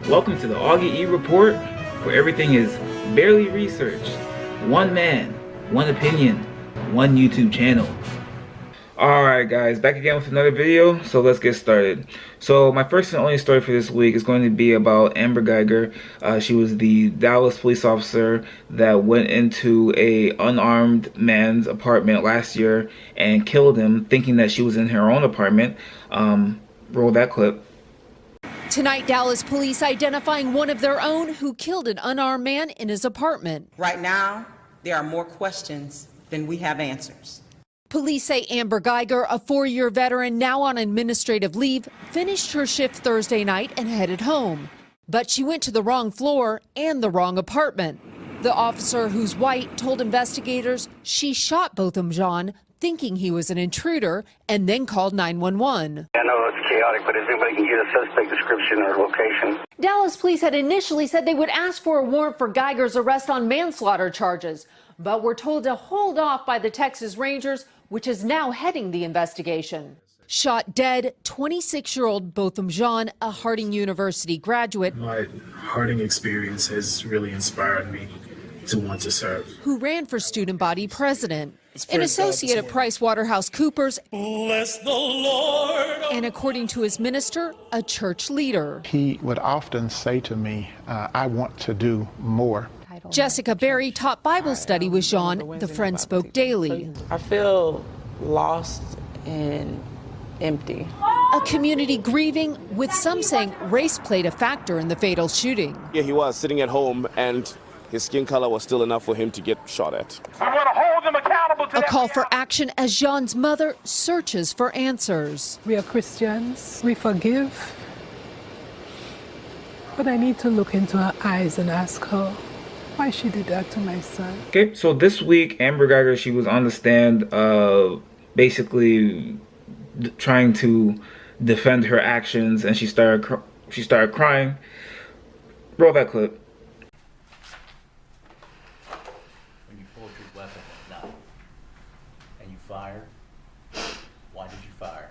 Welcome to the Augy-E report, where everything is barely researched. One man, one opinion, one YouTube channel. Alright guys, back again with another video, so let's get started. So my first and only story for this week is going to be about Amber Guyger. She was the Dallas police officer that went into a unarmed man's apartment last year and killed him, thinking that she was in her own apartment. Roll that clip. Tonight, Dallas police identifying one of their own who killed an unarmed man in his apartment. Right now, there are more questions than we have answers. Police say Amber Guyger, a 4-year veteran now on administrative leave, finished her shift Thursday night and headed home. But she went to the wrong floor and the wrong apartment. The officer, who's white, told investigators she shot Botham Jean, thinking he was an intruder, and then called 911. I know it's chaotic, but if anybody can get a suspect description or location. Dallas police had initially said they would ask for a warrant for Guyger's arrest on manslaughter charges, but were told to hold off by the Texas Rangers, which is now heading the investigation. Shot dead, 26-year-old Botham Jean, a Harding University graduate. My Harding experience has really inspired me to want to serve. Who ran for student body president. An associate at PricewaterhouseCoopers, bless the Lord. And according to his minister, a church leader. He would often say to me, I want to do more. Jessica Berry taught Bible study with Jean. The friend spoke daily. I feel lost and empty. A community grieving, with some saying race played a factor in the fatal shooting. Yeah, he was sitting at home and his skin color was still enough for him to get shot at. I want to hold them accountable to A call for action as Jean's mother searches for answers. We are Christians. We forgive. But I need to look into her eyes and ask her why she did that to my son. Okay, so this week, Amber Guyger, she was on the stand, basically trying to defend her actions, and she started crying. Roll that clip. When you pulled your weapon at night and you fired, why did you fire?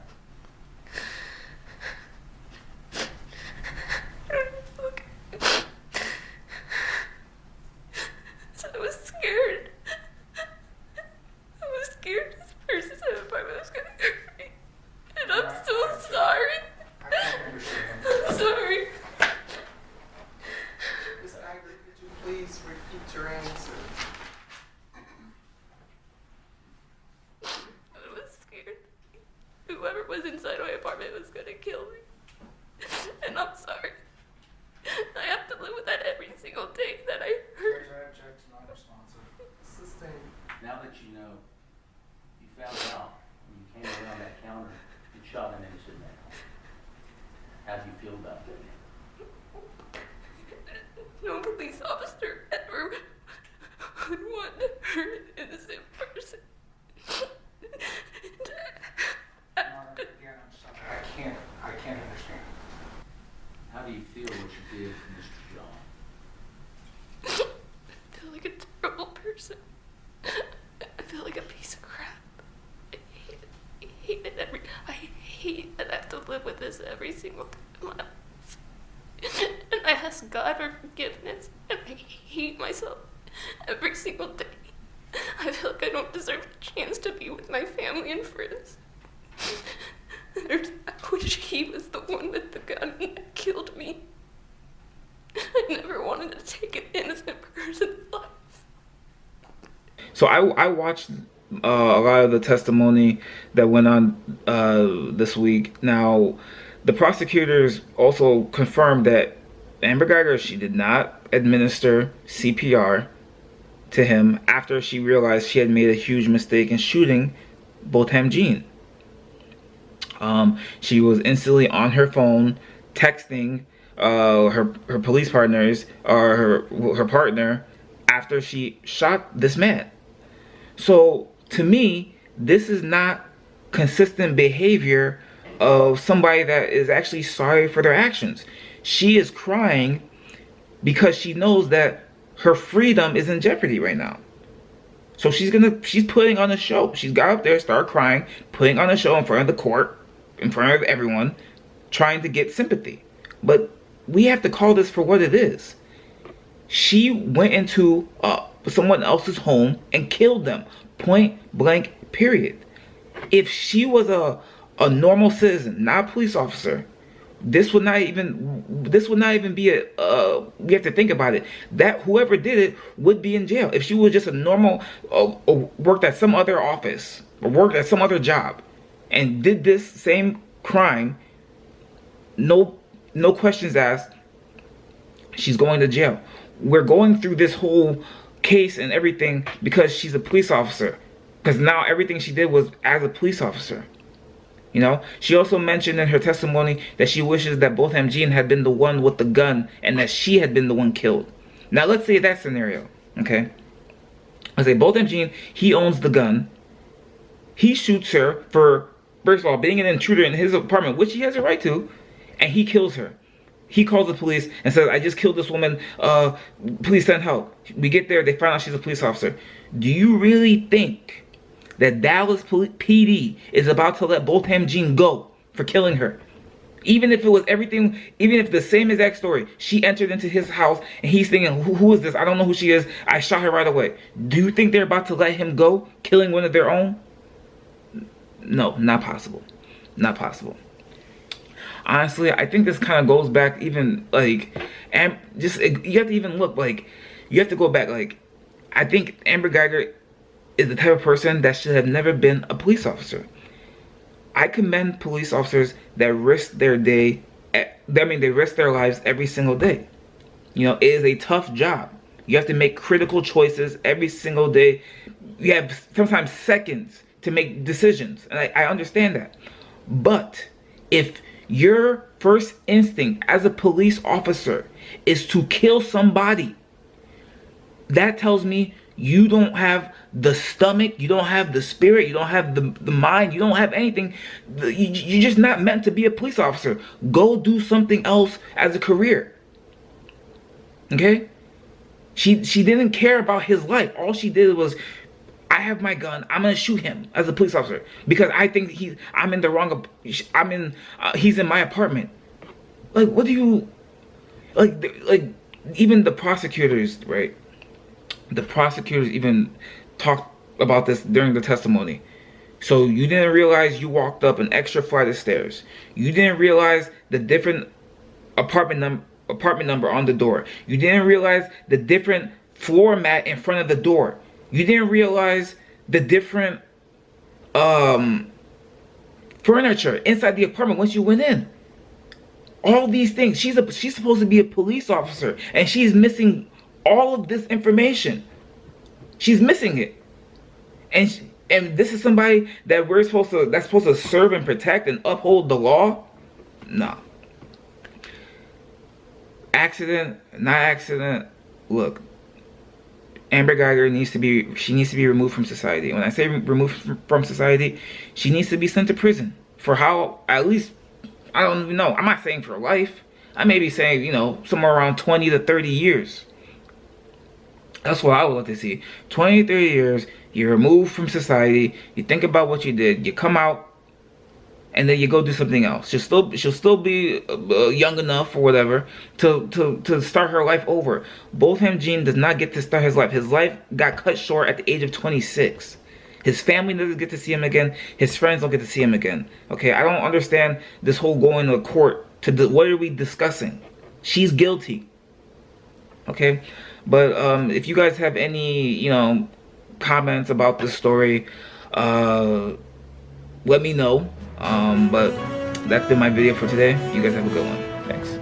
I was scared. I was scared this person's apartment was gonna hurt me. And I'm so sorry. I'm sorry. Ms. Guyger, could you please repeat your answer? I was scared. Whoever was inside my apartment was gonna kill me. And I'm sorry. I have to live with that every single day that I hurt. Now that you know, you found out when you came around that counter, you shot an innocent man. How do you feel about that? No police officer ever would want to hurt an innocent person. Again, I'm sorry. I can't understand. How do you feel what you did to Mr. John? I feel like a terrible person. I feel like a piece of crap. I hate that I have to live with this every single day of my life. And I ask God for forgiveness, and I hate myself every single day. I feel like I don't deserve a chance to be with my family and friends. I wish he was the one with the gun that killed me. I never wanted to take an innocent person's life. So I watched a lot of the testimony that went on this week. Now, the prosecutors also confirmed that Amber Guyger, she did not administer CPR to him after she realized she had made a huge mistake in shooting Botham Jean. She was instantly on her phone texting her police partners or her partner after she shot this man. So to me, this is not consistent behavior of somebody that is actually sorry for their actions. She is crying because she knows that her freedom is in jeopardy right now. So she's putting on a show. She's got up there, started crying, putting on a show in front of the court, in front of everyone, trying to get sympathy. But we have to call this for what it is. She went into someone else's home and killed them. Point blank, period. If she was a normal citizen, not a police officer, this would not even be a we have to think about it. That whoever did it would be in jail. If she was just a normal worked at some other office or worked at some other job and did this same crime, no questions asked, she's going to jail. We're going through this whole case and everything because she's a police officer. Because now everything she did was as a police officer. You know, she also mentioned in her testimony that she wishes that Botham Jean had been the one with the gun and that she had been the one killed. Now let's say that scenario, okay? Let's say Botham Jean, he owns the gun. He shoots her for, first of all, being an intruder in his apartment, which he has a right to, and he kills her. He calls the police and says, I just killed this woman, please send help. We get there, they find out she's a police officer. Do you really think that Dallas PD is about to let Botham Jean go for killing her? Even if it was everything, even if the same exact story, she entered into his house and he's thinking, who is this? I don't know who she is. I shot her right away. Do you think they're about to let him go, killing one of their own? No, not possible. Not possible. Honestly, I think this kind of goes back even like, and just you have to even look like, you have to go back like, I think Amber Guyger is the type of person that should have never been a police officer. I commend police officers that risk their day, they risk their lives every single day. You know, it is a tough job. You have to make critical choices every single day. You have sometimes seconds to make decisions, and I understand that. But if your first instinct as a police officer is to kill somebody, that tells me you don't have the stomach, you don't have the spirit, you don't have the mind, you don't have anything. You're just not meant to be a police officer. Go do something else as a career. Okay? She didn't care about his life. All she did was, I have my gun, I'm gonna shoot him as a police officer because I think he's in my apartment. Like, what do you, like even the prosecutors, right? The prosecutors even talked about this during the testimony. So you didn't realize you walked up an extra flight of stairs. You didn't realize the different apartment number on the door. You didn't realize the different floor mat in front of the door. You didn't realize the different furniture inside the apartment once you went in. All these things. She's supposed to be a police officer, and she's missing all of this information. She's missing it. And this is somebody that that's supposed to serve and protect and uphold the law? No. Accident, not accident. Look, Amber Guyger needs to be removed from society. When I say removed from society, she needs to be sent to prison for how, at least, I don't even know. I'm not saying for life. I may be saying, you know, somewhere around 20 to 30 years. That's what I would like to see. 20, 30 years, you're removed from society, you think about what you did, you come out, and then you go do something else. She'll still be young enough or whatever to start her life over. Botham Jean does not get to start his life. His life got cut short at the age of 26. His family doesn't get to see him again. His friends don't get to see him again. Okay, I don't understand this whole going to court. What are we discussing? She's guilty. Okay, but if you guys have any, you know, comments about this story, let me know. But that's been my video for today. You guys have a good one. Thanks.